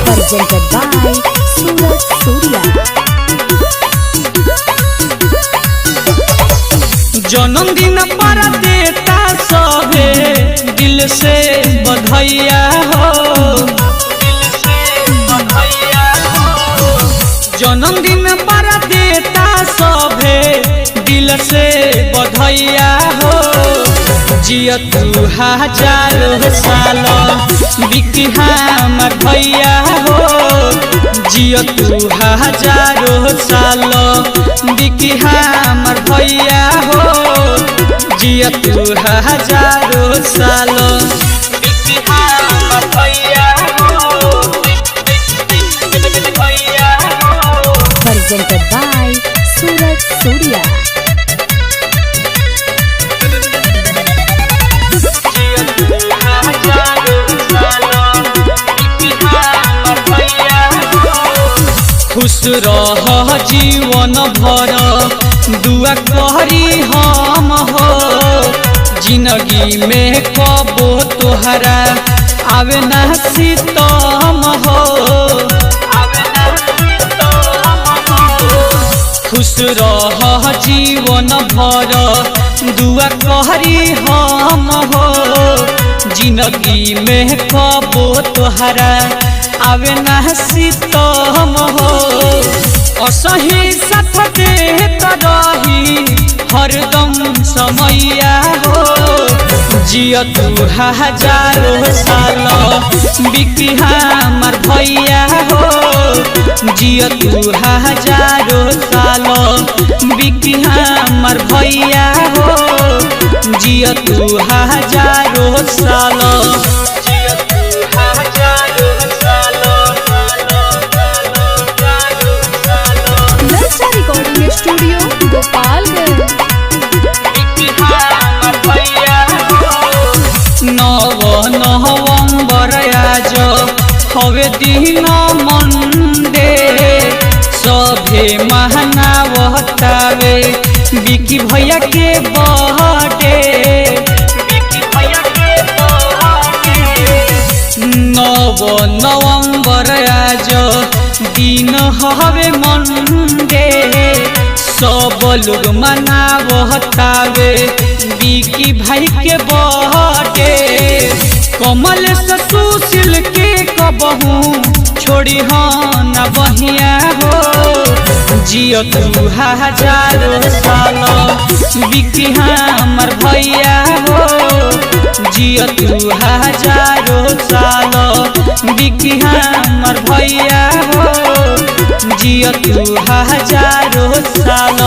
Presented by Suraj Surya। जन्मदिन पर देता सबे दिल से बधाइया हो, जन्मदिन पर देता सबे दिल से बधाइया हो। जिया तू हजारों साल बिकी हमर भैया हो, जिया तू हजारों साल बिकी हमर भैया हो, जिया तू हजारों साल बिकी हमर भैया हो। Presented by Suraj Surya। खुश रह जीवन भर दुआ करी हम हो, जिंदगी में कबो तोहरा आवे ना सितम हो। खुश रह जीवन भर दुआ करी हम हो, जिंदगी में कबो तोहरा आवे ना सितम हो। असही साथ देत रही हरदम समैया हो, जिया तू हजारों साल बिकी हमर भैया हो, जिया तू हजारों साल बिकी हमर भैया हो, जिया तू हजारों साल। Recording studio Gopalganj. नवंबर आज हवे दिन मंडे, सभे मनावतावे बिकी भैया के बर्थडे। नवंबर आज दिन हवे मंडे, सब लोग मनावतावे बिकी भाई के बर्थडे। कमल से सुशील के कबहू छोड़ी न बहिया हो, जिया तू हजारों साल बिकी हमर भैया हो, जिया तू हजारों साल बिकी हमर भैया हो, जिया तू हजारों साल।